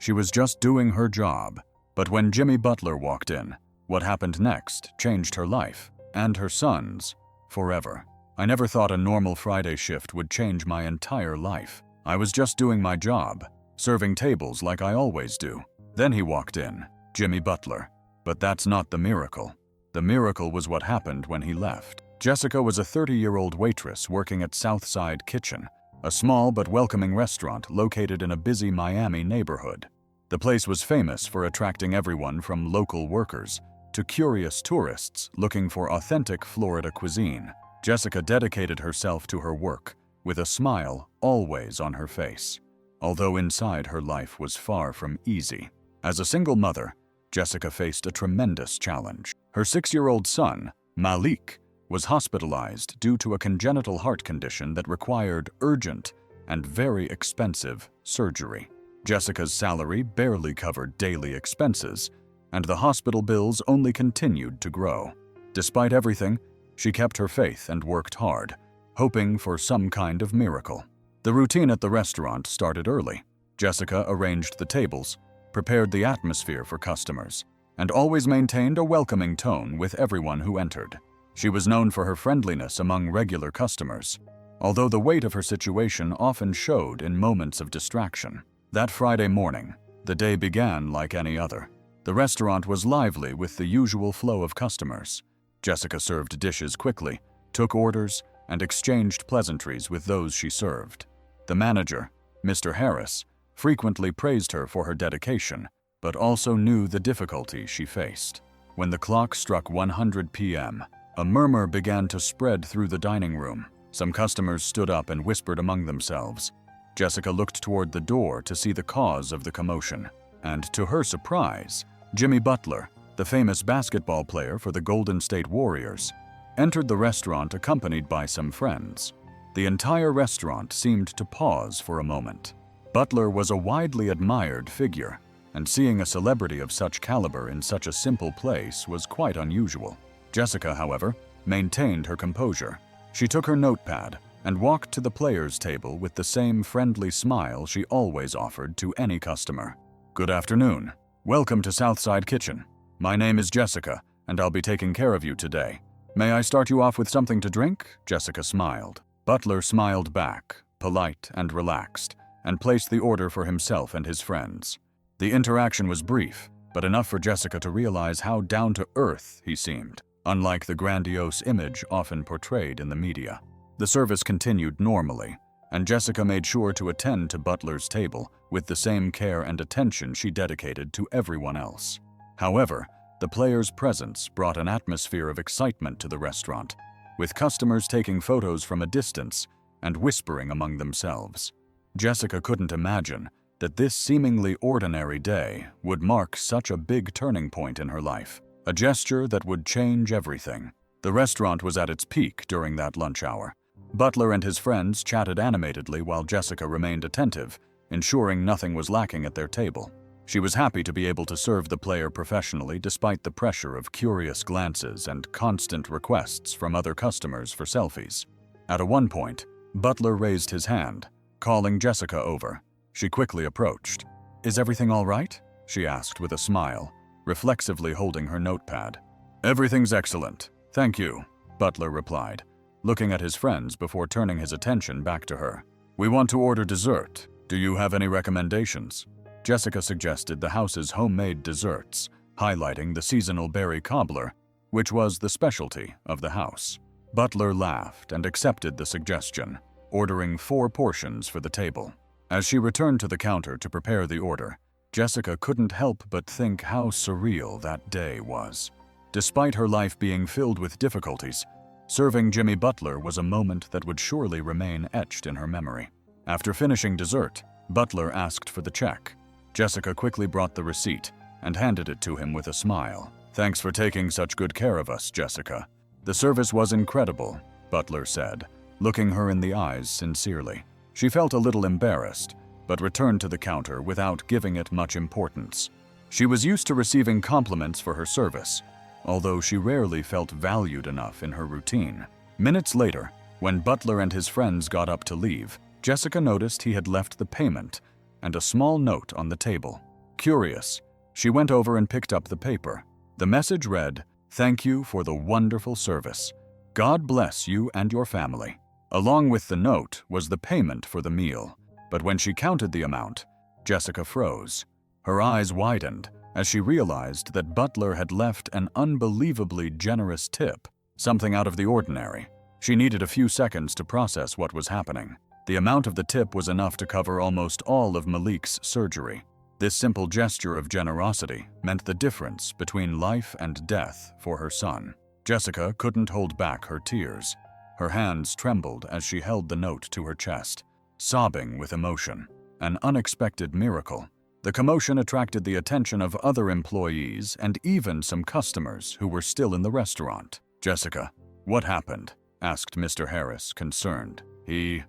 She was just doing her job. But when Jimmy Butler walked in, what happened next changed her life, and her son's, forever. I never thought a normal Friday shift would change my entire life. I was just doing my job, serving tables like I always do. Then he walked in, Jimmy Butler. But that's not the miracle. The miracle was what happened when he left. Jessica was a 30-year-old waitress working at Southside Kitchen, a small but welcoming restaurant located in a busy Miami neighborhood. The place was famous for attracting everyone from local workers to curious tourists looking for authentic Florida cuisine. Jessica dedicated herself to her work, with a smile always on her face, although inside her life was far from easy. As a single mother, Jessica faced a tremendous challenge. Her 6-year-old son, Malik, was hospitalized due to a congenital heart condition that required urgent and very expensive surgery. Jessica's salary barely covered daily expenses, and the hospital bills only continued to grow. Despite everything, she kept her faith and worked hard, hoping for some kind of miracle. The routine at the restaurant started early. Jessica arranged the tables, prepared the atmosphere for customers, and always maintained a welcoming tone with everyone who entered. She was known for her friendliness among regular customers, although the weight of her situation often showed in moments of distraction. That Friday morning, the day began like any other. The restaurant was lively with the usual flow of customers. Jessica served dishes quickly, took orders, and exchanged pleasantries with those she served. The manager, Mr. Harris, frequently praised her for her dedication, but also knew the difficulty she faced. When the clock struck 100 p.m., a murmur began to spread through the dining room. Some customers stood up and whispered among themselves. Jessica looked toward the door to see the cause of the commotion, and to her surprise, Jimmy Butler, the famous basketball player for the Golden State Warriors, entered the restaurant accompanied by some friends. The entire restaurant seemed to pause for a moment. Butler was a widely admired figure, and seeing a celebrity of such caliber in such a simple place was quite unusual. Jessica, however, maintained her composure. She took her notepad and walked to the players' table with the same friendly smile she always offered to any customer. "Good afternoon. Welcome to Southside Kitchen. My name is Jessica, and I'll be taking care of you today. May I start you off with something to drink?" Jessica smiled. Butler smiled back, polite and relaxed, and placed the order for himself and his friends. The interaction was brief, but enough for Jessica to realize how down-to-earth he seemed, unlike the grandiose image often portrayed in the media. The service continued normally, and Jessica made sure to attend to Butler's table with the same care and attention she dedicated to everyone else. However, the players' presence brought an atmosphere of excitement to the restaurant, with customers taking photos from a distance and whispering among themselves. Jessica couldn't imagine that this seemingly ordinary day would mark such a big turning point in her life, a gesture that would change everything. The restaurant was at its peak during that lunch hour. Butler and his friends chatted animatedly while Jessica remained attentive, ensuring nothing was lacking at their table. She was happy to be able to serve the player professionally despite the pressure of curious glances and constant requests from other customers for selfies. At one point, Butler raised his hand, calling Jessica over. She quickly approached. "Is everything all right?" she asked with a smile, reflexively holding her notepad. "Everything's excellent, thank you," Butler replied, looking at his friends before turning his attention back to her. "We want to order dessert. Do you have any recommendations?" Jessica suggested the house's homemade desserts, highlighting the seasonal berry cobbler, which was the specialty of the house. Butler laughed and accepted the suggestion, ordering 4 portions for the table. As she returned to the counter to prepare the order, Jessica couldn't help but think how surreal that day was. Despite her life being filled with difficulties, serving Jimmy Butler was a moment that would surely remain etched in her memory. After finishing dessert, Butler asked for the check. Jessica quickly brought the receipt and handed it to him with a smile. "Thanks for taking such good care of us, Jessica. The service was incredible," Butler said, looking her in the eyes sincerely. She felt a little embarrassed, but returned to the counter without giving it much importance. She was used to receiving compliments for her service, although she rarely felt valued enough in her routine. Minutes later, when Butler and his friends got up to leave, Jessica noticed he had left the payment and a small note on the table. Curious, she went over and picked up the paper. The message read, "Thank you for the wonderful service. God bless you and your family." Along with the note was the payment for the meal. But when she counted the amount, Jessica froze. Her eyes widened as she realized that Butler had left an unbelievably generous tip, something out of the ordinary. She needed a few seconds to process what was happening. The amount of the tip was enough to cover almost all of Malik's surgery. This simple gesture of generosity meant the difference between life and death for her son. Jessica couldn't hold back her tears. Her hands trembled as she held the note to her chest, sobbing with emotion. An unexpected miracle. The commotion attracted the attention of other employees and even some customers who were still in the restaurant. "Jessica, what happened?" asked Mr. Harris, concerned. He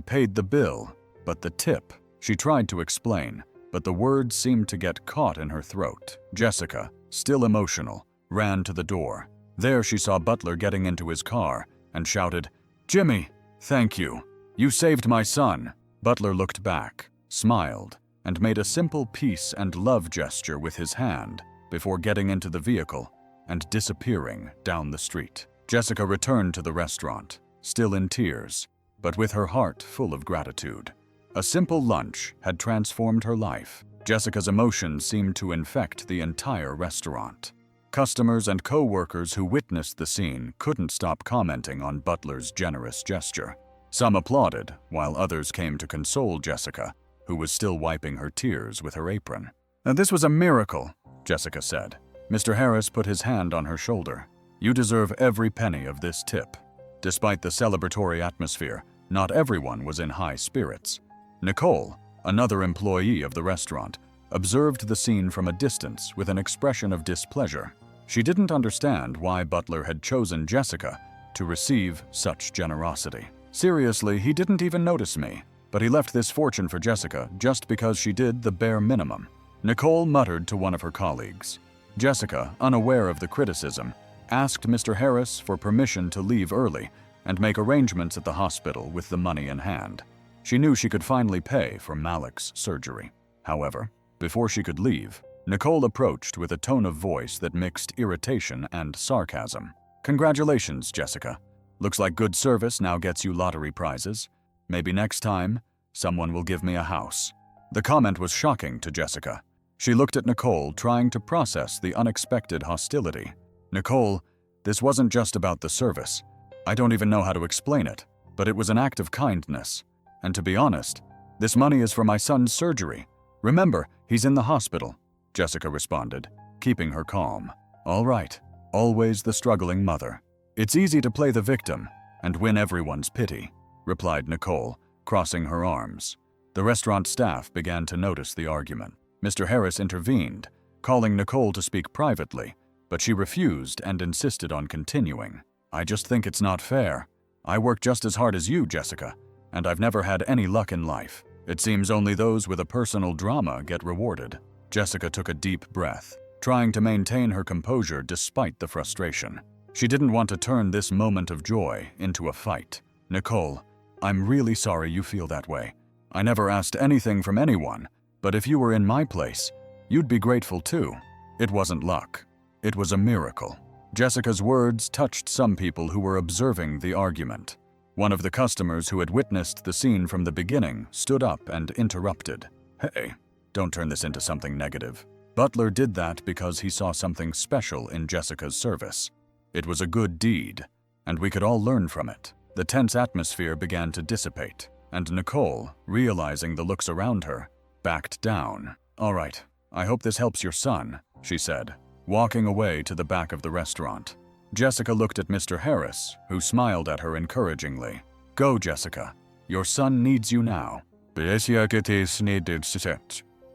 paid the bill, but the tip." She tried to explain, but the words seemed to get caught in her throat. Jessica, still emotional, ran to the door. There she saw Butler getting into his car and shouted, "Jimmy, thank you. You saved my son." Butler looked back, smiled, and made a simple peace and love gesture with his hand before getting into the vehicle and disappearing down the street. Jessica returned to the restaurant, still in tears, but with her heart full of gratitude. A simple lunch had transformed her life. Jessica's emotions seemed to infect the entire restaurant. Customers and co-workers who witnessed the scene couldn't stop commenting on Butler's generous gesture. Some applauded, while others came to console Jessica, who was still wiping her tears with her apron. "This was a miracle," Jessica said. Mr. Harris put his hand on her shoulder. "You deserve every penny of this tip." Despite the celebratory atmosphere, not everyone was in high spirits. Nicole, another employee of the restaurant, observed the scene from a distance with an expression of displeasure. She didn't understand why Butler had chosen Jessica to receive such generosity. "Seriously, he didn't even notice me, but he left this fortune for Jessica just because she did the bare minimum," Nicole muttered to one of her colleagues. Jessica, unaware of the criticism, asked Mr. Harris for permission to leave early and make arrangements at the hospital with the money in hand. She knew she could finally pay for Malik's surgery. However, before she could leave, Nicole approached with a tone of voice that mixed irritation and sarcasm. "Congratulations, Jessica. Looks like good service now gets you lottery prizes. Maybe next time, someone will give me a house." The comment was shocking to Jessica. She looked at Nicole, trying to process the unexpected hostility. "Nicole, this wasn't just about the service. I don't even know how to explain it, but it was an act of kindness. And to be honest, this money is for my son's surgery. Remember, he's in the hospital," Jessica responded, keeping her calm. "All right, always the struggling mother. It's easy to play the victim and win everyone's pity," replied Nicole, crossing her arms. The restaurant staff began to notice the argument. Mr. Harris intervened, calling Nicole to speak privately, but she refused and insisted on continuing. "I just think it's not fair. I work just as hard as you, Jessica, and I've never had any luck in life. It seems only those with a personal drama get rewarded." Jessica took a deep breath, trying to maintain her composure despite the frustration. She didn't want to turn this moment of joy into a fight. "Nicole, I'm really sorry you feel that way. I never asked anything from anyone, but if you were in my place, you'd be grateful too. It wasn't luck. It was a miracle." Jessica's words touched some people who were observing the argument. One of the customers who had witnessed the scene from the beginning stood up and interrupted. "Hey, don't turn this into something negative. Butler did that because he saw something special in Jessica's service. It was a good deed, and we could all learn from it." The tense atmosphere began to dissipate, and Nicole, realizing the looks around her, backed down. "All right, I hope this helps your son," she said, walking away to the back of the restaurant. Jessica looked at Mr. Harris, who smiled at her encouragingly. "Go, Jessica. Your son needs you now."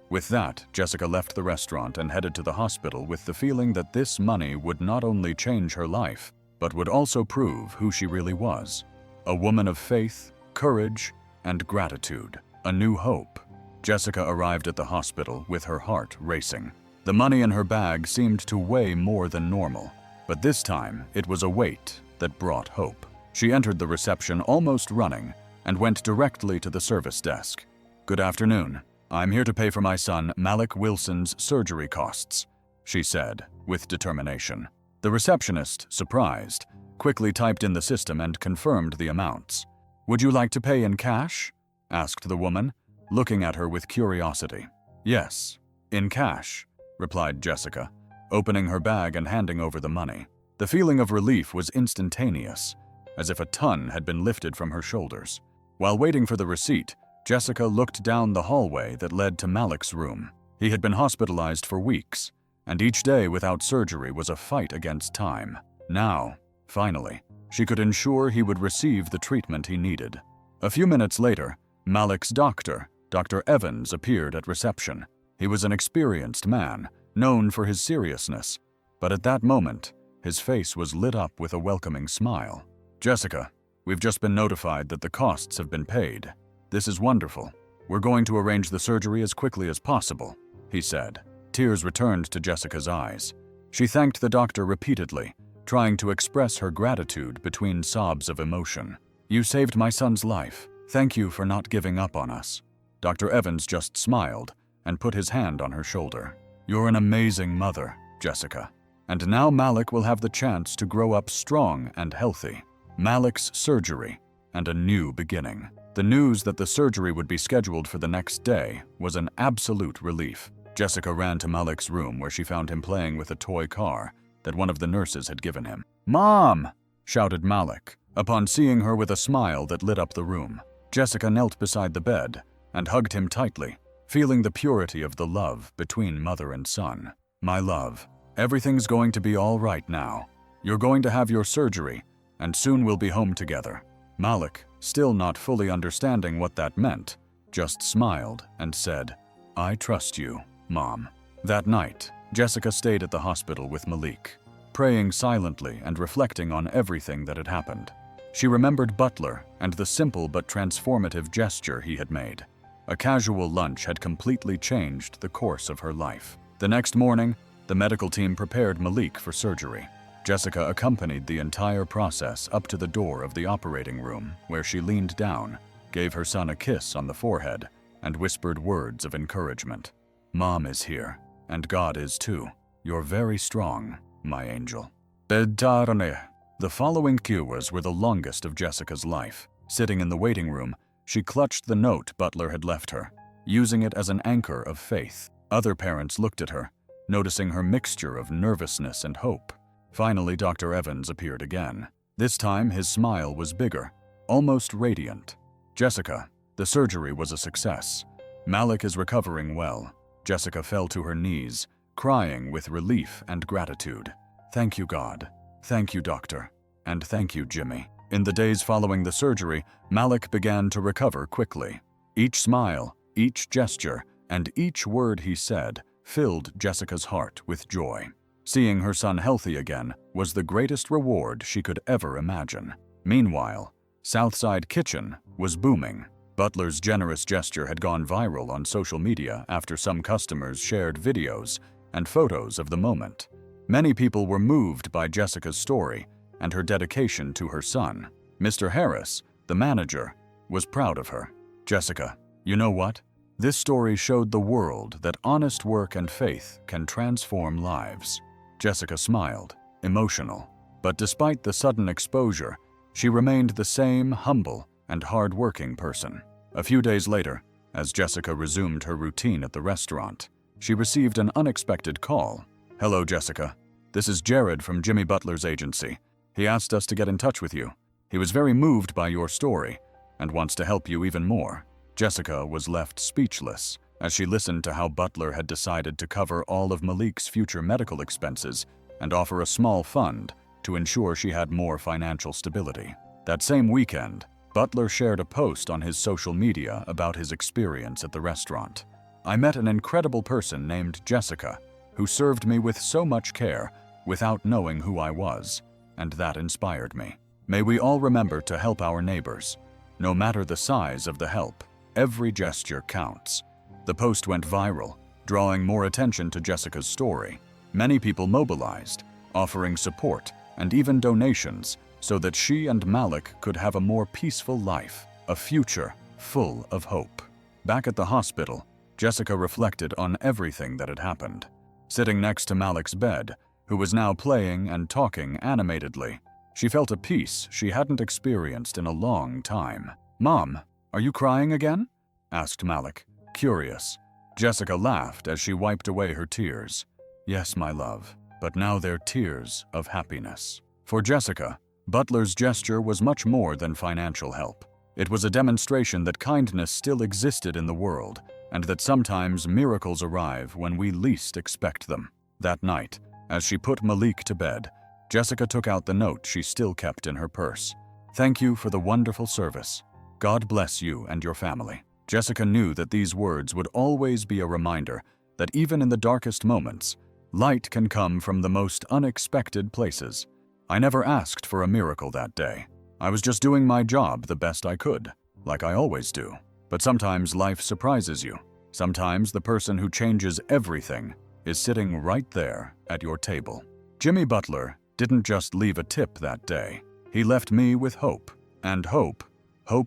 With that, Jessica left the restaurant and headed to the hospital with the feeling that this money would not only change her life, but would also prove who she really was. A woman of faith, courage, and gratitude. A new hope. Jessica arrived at the hospital with her heart racing. The money in her bag seemed to weigh more than normal, but this time it was a weight that brought hope. She entered the reception almost running and went directly to the service desk. "Good afternoon. I'm here to pay for my son Malik Wilson's surgery costs, she said, with determination. The receptionist, surprised, quickly typed in the system and confirmed the amounts. Would you like to pay in cash? Asked the woman, looking at her with curiosity. Yes, in cash, replied Jessica, opening her bag and handing over the money. The feeling of relief was instantaneous, as if a ton had been lifted from her shoulders. While waiting for the receipt, Jessica looked down the hallway that led to Malik's room. He had been hospitalized for weeks, and each day without surgery was a fight against time. Now, finally, she could ensure he would receive the treatment he needed. A few minutes later, Malik's doctor, Dr. Evans, appeared at reception. He was an experienced man, known for his seriousness, but at that moment, his face was lit up with a welcoming smile. Jessica, we've just been notified that the costs have been paid. This is wonderful. We're going to arrange the surgery as quickly as possible, he said. Tears returned to Jessica's eyes. She thanked the doctor repeatedly, trying to express her gratitude between sobs of emotion. You saved my son's life. Thank you for not giving up on us. Dr. Evans just smiled and put his hand on her shoulder. You're an amazing mother, Jessica. And now Malik will have the chance to grow up strong and healthy. Malik's surgery and a new beginning. The news that the surgery would be scheduled for the next day was an absolute relief. Jessica ran to Malik's room where she found him playing with a toy car that one of the nurses had given him. Mom! Shouted Malik, upon seeing her with a smile that lit up the room. Jessica knelt beside the bed and hugged him tightly, feeling the purity of the love between mother and son. My love, everything's going to be all right now. You're going to have your surgery, and soon we'll be home together. Malik, still not fully understanding what that meant, just smiled and said, I trust you, Mom. That night, Jessica stayed at the hospital with Malik, praying silently and reflecting on everything that had happened. She remembered Butler and the simple but transformative gesture he had made. A casual lunch had completely changed the course of her life. The next morning, the medical team prepared Malik for surgery. Jessica accompanied the entire process up to the door of the operating room, where she leaned down, gave her son a kiss on the forehead, and whispered words of encouragement. Mom is here, and God is too. You're very strong, my angel. Bedtarane. The following hours were the longest of Jessica's life. Sitting in the waiting room, she clutched the note Butler had left her, using it as an anchor of faith. Other parents looked at her, noticing her mixture of nervousness and hope. Finally, Dr. Evans appeared again. This time, his smile was bigger, almost radiant. Jessica, the surgery was a success. Malik is recovering well. Jessica fell to her knees, crying with relief and gratitude. Thank you, God. Thank you, doctor. And thank you, Jimmy. In the days following the surgery, Malik began to recover quickly. Each smile, each gesture, and each word he said filled Jessica's heart with joy. Seeing her son healthy again was the greatest reward she could ever imagine. Meanwhile, Southside Kitchen was booming. Butler's generous gesture had gone viral on social media after some customers shared videos and photos of the moment. Many people were moved by Jessica's story and her dedication to her son. Mr. Harris, the manager, was proud of her. Jessica, you know what? This story showed the world that honest work and faith can transform lives. Jessica smiled, emotional, but despite the sudden exposure, she remained the same humble and hard-working person. A few days later, as Jessica resumed her routine at the restaurant, she received an unexpected call. Hello, Jessica. This is Jared from Jimmy Butler's agency. He asked us to get in touch with you. He was very moved by your story and wants to help you even more. Jessica was left speechless as she listened to how Butler had decided to cover all of Malik's future medical expenses and offer a small fund to ensure she had more financial stability. That same weekend, Butler shared a post on his social media about his experience at the restaurant. I met an incredible person named Jessica, who served me with so much care without knowing who I was, and that inspired me. May we all remember to help our neighbors. No matter the size of the help, every gesture counts. The post went viral, drawing more attention to Jessica's story. Many people mobilized, offering support and even donations so that she and Malik could have a more peaceful life, a future full of hope. Back at the hospital, Jessica reflected on everything that had happened. Sitting next to Malik's bed, who was now playing and talking animatedly, she felt a peace she hadn't experienced in a long time. "Mom, are you crying again?" asked Malik, curious. Jessica laughed as she wiped away her tears. "Yes, my love, but now they're tears of happiness." For Jessica, Butler's gesture was much more than financial help. It was a demonstration that kindness still existed in the world, and that sometimes miracles arrive when we least expect them. That night, as she put Malik to bed, Jessica took out the note she still kept in her purse. "Thank you for the wonderful service. God bless you and your family." Jessica knew that these words would always be a reminder that even in the darkest moments, light can come from the most unexpected places. I never asked for a miracle that day. I was just doing my job the best I could, like I always do. But sometimes life surprises you. Sometimes the person who changes everything is sitting right there at your table. Jimmy Butler didn't just leave a tip that day. He left me with hope. And hope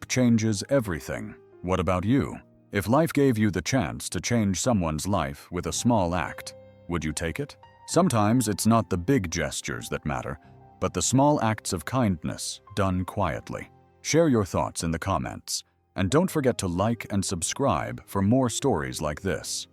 changes everything. What about you? If life gave you the chance to change someone's life with a small act, would you take it? Sometimes it's not the big gestures that matter, but the small acts of kindness done quietly. Share your thoughts in the comments, and don't forget to like and subscribe for more stories like this.